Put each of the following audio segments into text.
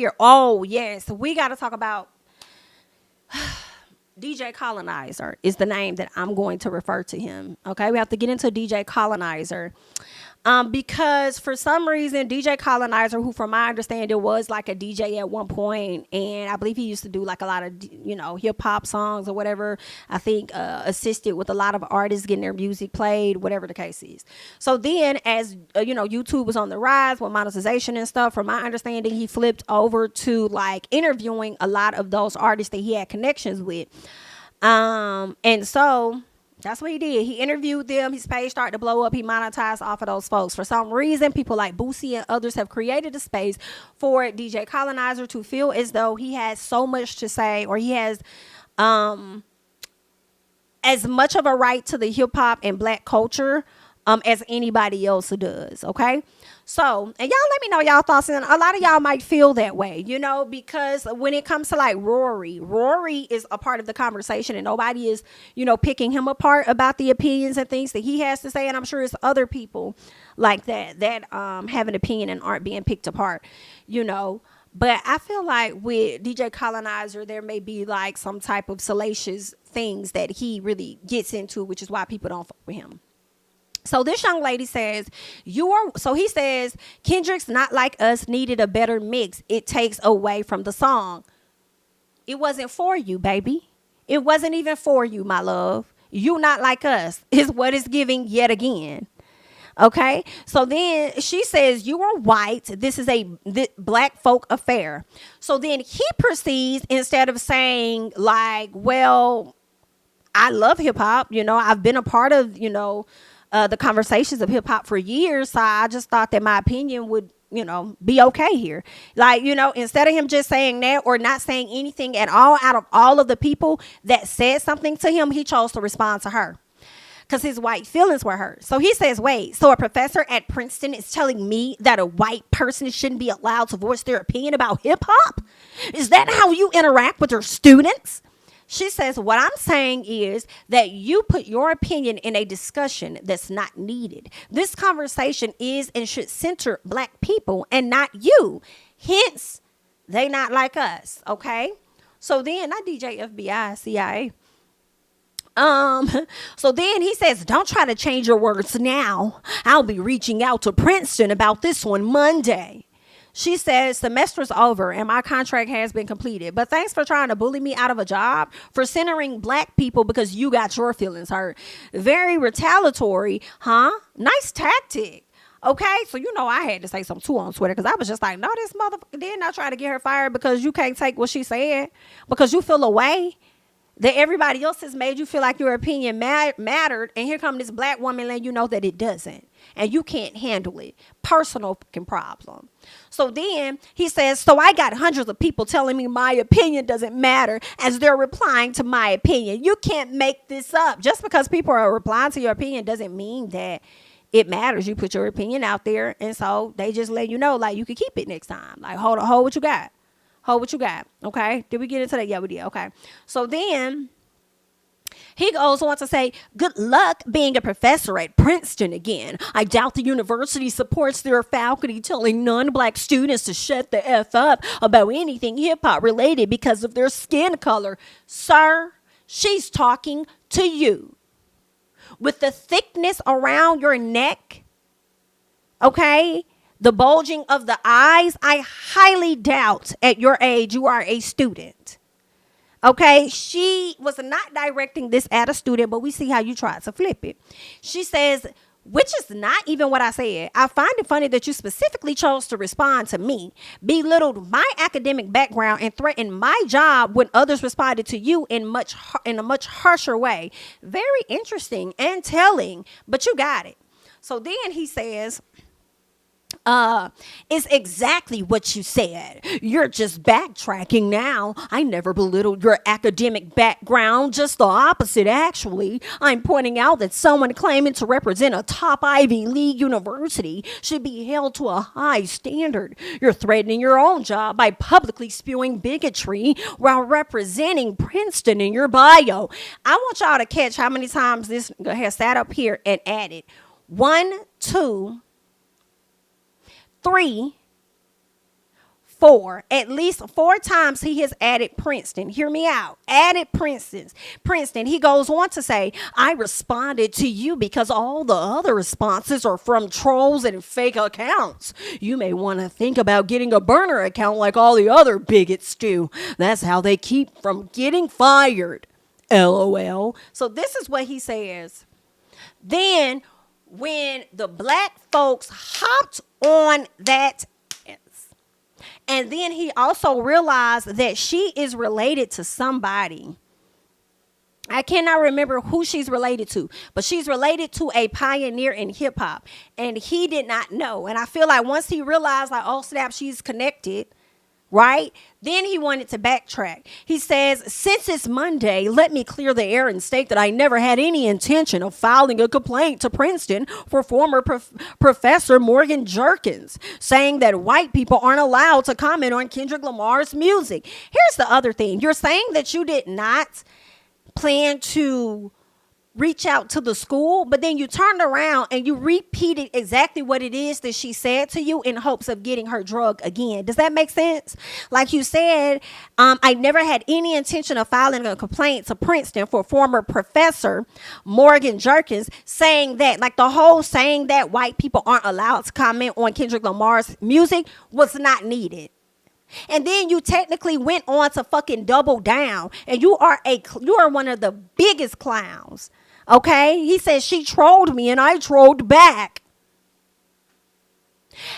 Here, oh yes, we got to talk about DJ Colonizer is the name that I'm going to refer to him. Okay, we have to get into DJ Colonizer. Because for some reason, DJ Colonizer, who from my understanding was like a DJ at one point, and I believe he used to do like a lot of, hip hop songs or whatever. I think assisted with a lot of artists getting their music played, whatever the case is. So then, as YouTube was on the rise with monetization and stuff. From my understanding, he flipped over to like interviewing a lot of those artists that he had connections with. And so that's what he did. He interviewed them. His page started to blow up. He monetized off of those folks. For some reason, people like Boosie and others have created a space for DJ Colonizer to feel as though he has so much to say, or he has as much of a right to the hip hop and black culture as anybody else does. Okay. So, and y'all let me know y'all thoughts. And a lot of y'all might feel that way, because when it comes to like Rory is a part of the conversation, and nobody is, picking him apart about the opinions and things that he has to say. And I'm sure it's other people like that have an opinion and aren't being picked apart, But I feel like with DJ Colonizer, there may be like some type of salacious things that he really gets into, which is why people don't fuck with him. So this young lady says, he says, Kendrick's Not Like Us needed a better mix. It takes away from the song. It wasn't for you, baby. It wasn't even for you, my love. You Not Like Us is what it's giving yet again. Okay. So then she says, you are white. This is a black folk affair. So then he proceeds, instead of saying like, well, I love hip hop. I've been a part of, the conversations of hip hop for years. So I just thought that my opinion would, be okay here. Like, instead of him just saying that or not saying anything at all, out of all of the people that said something to him, he chose to respond to her because his white feelings were hurt. So he says, wait, so a professor at Princeton is telling me that a white person shouldn't be allowed to voice their opinion about hip hop? Is that how you interact with your students? She says, what I'm saying is that you put your opinion in a discussion that's not needed. This conversation is and should center black people and not you. Hence, they not like us. Okay. So then I DJ FBI, CIA. So then he says, don't try to change your words now. I'll be reaching out to Princeton about this on Monday. She says, semester's over and my contract has been completed. But thanks for trying to bully me out of a job, for centering black people because you got your feelings hurt. Very retaliatory, huh? Nice tactic. Okay, so I had to say something too on Twitter because I was just like, no, this motherfucker did not try to get her fired because you can't take what she said, because you feel away that everybody else has made you feel like your opinion mattered. And here come this black woman letting you know that it doesn't. And you can't handle it. Personal fucking problem. So then he says, so I got hundreds of people telling me my opinion doesn't matter as they're replying to my opinion. You can't make this up. Just because people are replying to your opinion doesn't mean that it matters. You put your opinion out there. And so they just let you know, like, you can keep it next time. Like, hold what you got. Hold what you got. Okay. Did we get into that? Yeah, we did. Okay. So then he goes on to say, good luck being a professor at Princeton again. I doubt the university supports their faculty telling non-black students to shut the F up about anything hip-hop related because of their skin color. Sir, she's talking to you. With the thickness around your neck, okay, the bulging of the eyes, I highly doubt at your age you are a student. Okay, she was not directing this at a student, but we see how you tried to flip it. She says, which is not even what I said. I find it funny that you specifically chose to respond to me, belittled my academic background, and threatened my job when others responded to you in a much harsher way. Very interesting and telling, but you got it. So then he says, it's exactly what you said. You're just backtracking now. I never belittled your academic background, just the opposite, actually. I'm pointing out that someone claiming to represent a top Ivy League university should be held to a high standard. You're threatening your own job by publicly spewing bigotry while representing Princeton in your bio. I want y'all to catch how many times this has sat up here and added 1, 2, 3, At least four times he has added Princeton. Hear me out. Added Princeton. He goes on to say, I responded to you because all the other responses are from trolls and fake accounts. You may want to think about getting a burner account like all the other bigots do. That's how they keep from getting fired. LOL. So this is what he says. Then when the black folks hopped on that, and then he also realized that she is related to somebody. I cannot remember who she's related to, but she's related to a pioneer in hip hop. And he did not know. And I feel like once he realized, like, oh snap, she's connected, right? Then he wanted to backtrack. He says, since it's Monday, let me clear the air and state that I never had any intention of filing a complaint to Princeton for former Professor Morgan Jerkins, saying that white people aren't allowed to comment on Kendrick Lamar's music. Here's the other thing. You're saying that you did not plan to reach out to the school, but then you turned around and you repeated exactly what it is that she said to you in hopes of getting her drug again. Does that make sense? Like you said, I never had any intention of filing a complaint to Princeton for former Professor Morgan Jerkins, saying that, like the whole saying that white people aren't allowed to comment on Kendrick Lamar's music was not needed. And then you technically went on to fucking double down, and you are one of the biggest clowns. Okay? He says she trolled me and I trolled back.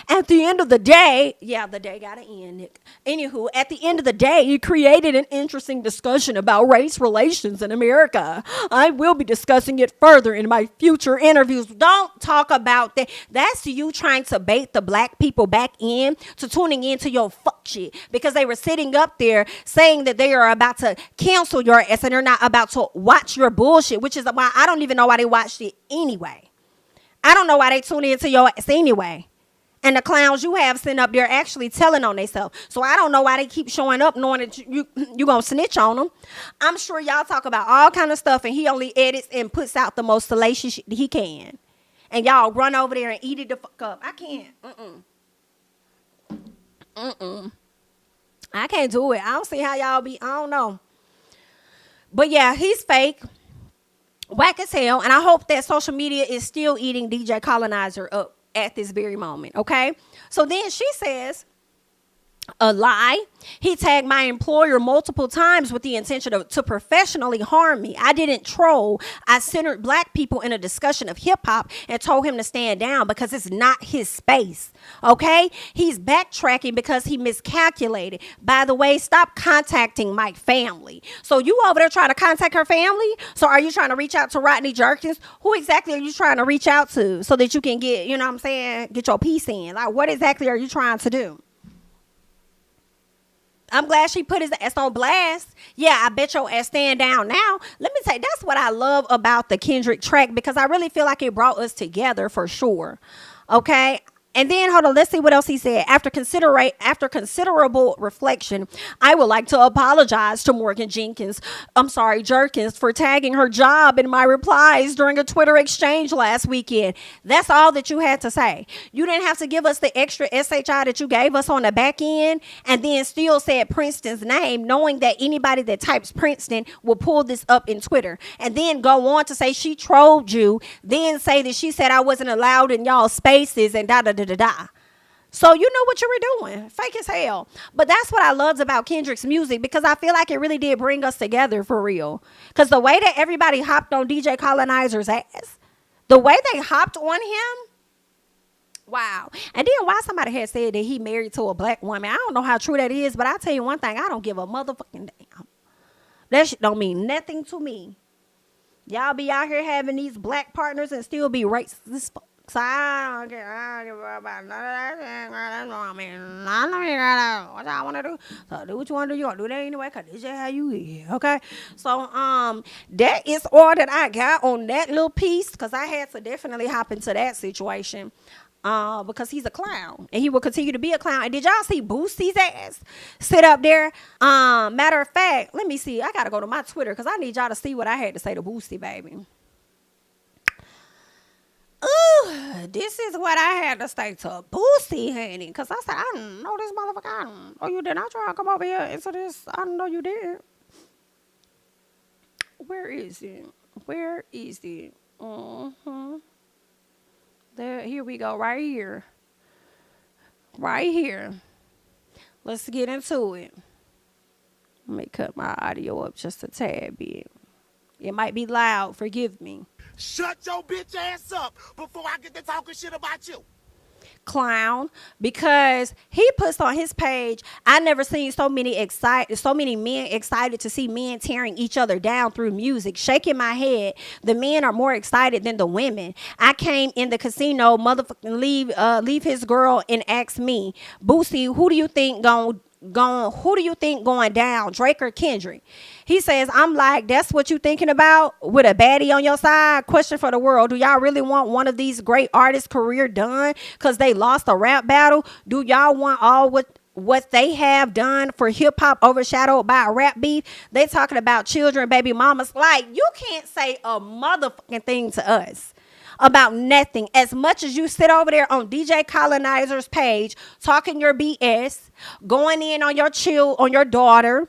At the end of the day, yeah, the day gotta end, Nick. Anywho, at the end of the day, you created an interesting discussion about race relations in America. I will be discussing it further in my future interviews. Don't talk about that. That's you trying to bait the black people back in to tuning into your fuck shit, because they were sitting up there saying that they are about to cancel your ass and they're not about to watch your bullshit, which is why I don't even know why they watched it anyway. I don't know why they tune into your ass anyway. And the clowns you have sitting up there actually telling on themselves. So I don't know why they keep showing up knowing that you going to snitch on them. I'm sure y'all talk about all kind of stuff and he only edits and puts out the most salacious shit he can. And y'all run over there and eat it the fuck up. I can't. I can't do it. I don't see how y'all be. I don't know. But yeah, he's fake. Whack as hell. And I hope that social media is still eating DJ Colonizer up at this very moment, okay? So then she says, a lie. He tagged my employer multiple times with the intention to professionally harm me. I didn't troll. I centered black people in a discussion of hip hop and told him to stand down because it's not his space. Okay? He's backtracking because he miscalculated. By the way, stop contacting my family. So you over there trying to contact her family? So are you trying to reach out to Rodney Jerkins? Who exactly are you trying to reach out to so that you can get, you know what I'm saying, get your piece in? Like, what exactly are you trying to do? I'm glad she put his ass on blast. Yeah, I bet your ass stand down now. Let me tell you, that's what I love about the Kendrick track, because I really feel like it brought us together for sure. Okay? And then, hold on, let's see what else he said. After considerable reflection, I would like to apologize to Morgan Jerkins for tagging her job in my replies during a Twitter exchange last weekend. That's all that you had to say. You didn't have to give us the extra SHI that you gave us on the back end and then still said Princeton's name, knowing that anybody that types Princeton will pull this up in Twitter. And then go on to say she trolled you, then say that she said I wasn't allowed in y'all spaces and da-da-da. So you know what you were doing. Fake as hell. But that's what I loved about Kendrick's music, because I feel like it really did bring us together for real. Because the way that everybody hopped on DJ Colonizer's ass, the way they hopped on him, wow. And then why somebody had said that he married to a black woman. I don't know how true that is, but I'll tell you one thing. I don't give a motherfucking damn. That shit don't mean nothing to me. Y'all be out here having these black partners and still be racist as fuck. So I don't care. I don't give about none of that. I mean, what y'all want to do? So do what you want to do. You want to do that anyway, because this is how you is. Okay? So that is all that I got on that little piece, because I had to definitely hop into that situation. Because he's a clown and he will continue to be a clown. And did y'all see Boosie's ass sit up there? Matter of fact, let me see. I got to go to my Twitter because I need y'all to see what I had to say to Boosie, baby. Ooh, this is what I had to say to Boosie, honey. Because I said, I didn't know this motherfucker. I didn't know you did not try to come over here into this. I didn't know you did. Where is it? Where is it? There, here we go. Right here. Right here. Let's get into it. Let me cut my audio up just a tad bit. It might be loud. Forgive me. Shut your bitch ass up before I get to talking shit about you. Clown, because he puts on his page, I never seen so many men excited to see men tearing each other down through music. Shaking my head. The men are more excited than the women. I came in the casino, motherfucking leave his girl and ask me, Boosie, who do you think going down, Drake or Kendrick? He says, I'm like, that's what you thinking about with a baddie on your side? Question for the world. Do y'all really want one of these great artists' career done because they lost a rap battle? Do y'all want all what they have done for hip hop overshadowed by a rap beef? They talking about children, baby mamas. Like, you can't say a motherfucking thing to us about nothing. As much as you sit over there on DJ Colonizer's page talking your BS, going in on your daughter.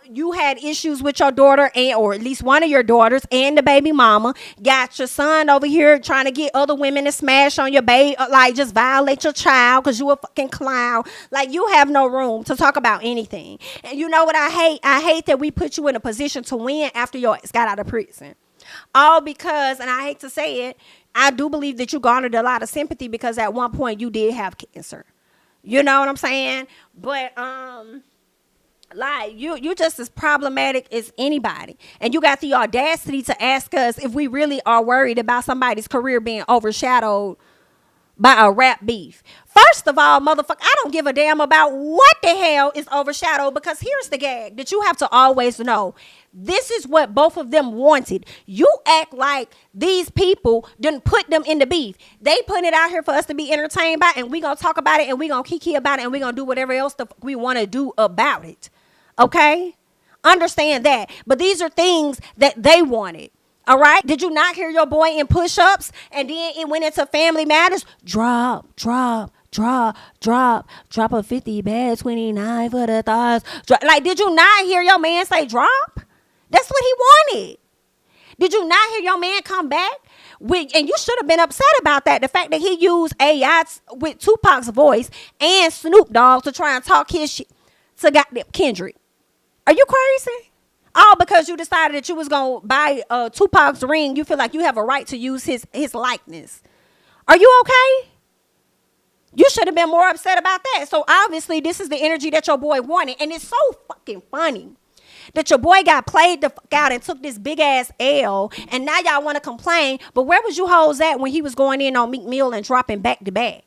You had issues with your daughter or at least one of your daughters and the baby mama. Got your son over here trying to get other women to smash on your baby, like just violate your child because you a fucking clown. Like, you have no room to talk about anything. And you know what I hate? I hate that we put you in a position to win after your ex got out of prison. All because, and I hate to say it, I do believe that you garnered a lot of sympathy because at one point you did have cancer. You know what I'm saying? But like, you just as problematic as anybody. And you got the audacity to ask us if we really are worried about somebody's career being overshadowed by a rap beef. First of all, motherfucker, I don't give a damn about what the hell is overshadowed, because here's the gag that you have to always know. This is what both of them wanted. You act like these people didn't put them in the beef. They put it out here for us to be entertained by, and we gonna talk about it, and we gonna kiki about it, and we gonna do whatever else we want to do about it. Okay? Understand that. But these are things that they wanted. All right? Did you not hear your boy in push-ups? And then it went into Family Matters. Drop a 50 bag, 29 for the thighs. Like, did you not hear your man say drop? That's what he wanted. Did you not hear your man come back? And you should have been upset about that. The fact that he used AI with Tupac's voice and Snoop Dogg to try and talk his shit to goddamn Kendrick. Are you crazy? All because you decided that you was going to buy Tupac's ring. You feel like you have a right to use his likeness. Are you okay? You should have been more upset about that. So obviously this is the energy that your boy wanted. And it's so fucking funny that your boy got played the fuck out and took this big ass L. And now y'all want to complain. But where was you hoes at when he was going in on Meek Mill and dropping back to back?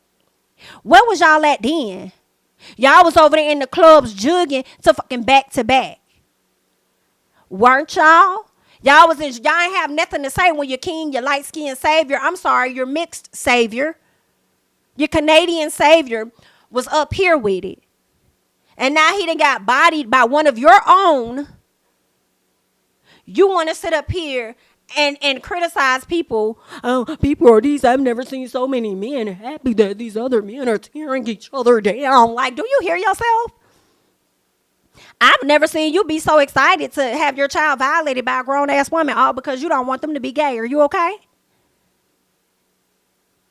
Where was y'all at then? Y'all was over there in the clubs jugging to fucking back to back. Weren't y'all? Y'all ain't have nothing to say when your king, your light-skinned savior, I'm sorry, your mixed savior, your Canadian savior was up here with it. And now he done got bodied by one of your own. You want to sit up here and criticize people. Oh, people are these. I've never seen so many men happy that these other men are tearing each other down. Like, do you hear yourself? I've never seen you be so excited to have your child violated by a grown-ass woman, all because you don't want them to be gay. Are you okay?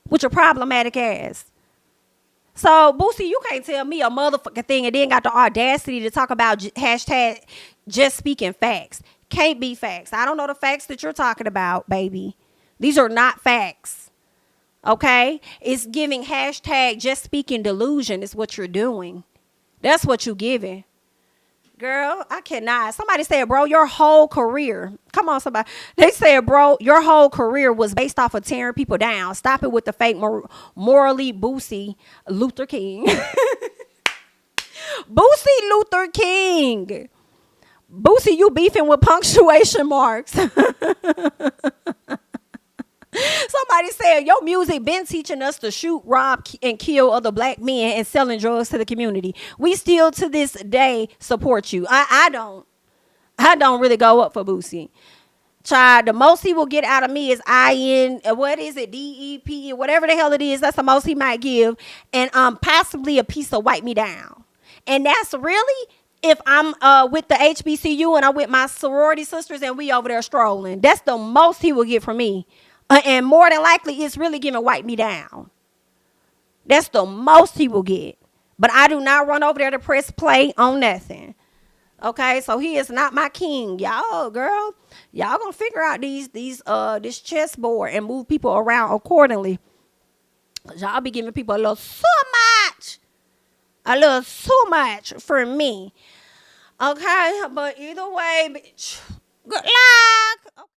With your problematic ass. So, Boosie, you can't tell me a motherfucking thing and then got the audacity to talk about hashtag just speaking facts. Can't be facts. I don't know the facts that you're talking about, baby. These are not facts. Okay? It's giving hashtag just speaking delusion is what you're doing. That's what you're giving. Girl, I cannot. Somebody said, bro, your whole career. Come on, somebody. They said, bro, your whole career was based off of tearing people down. Stop it with the fake morally Boosie Luther King. Boosie Luther King. Boosie, you beefing with punctuation marks. Somebody said, your music been teaching us to shoot, rob, and kill other black men and selling drugs to the community. We still to this day support you. I don't really go up for Boosie. Child, the most he will get out of me is what is it, DEP, whatever the hell it is. That's the most he might give, and possibly a piece of wipe me down. And that's really if I'm with the HBCU and I'm with my sorority sisters and we over there strolling. That's the most he will get from me, and more than likely, it's really giving wipe me down. That's the most he will get. But I do not run over there to press play on nothing. Okay, so he is not my king. Y'all, girl, y'all gonna figure out this chessboard and move people around accordingly. Y'all be giving people a little too much for me. Okay, but either way, bitch, good luck.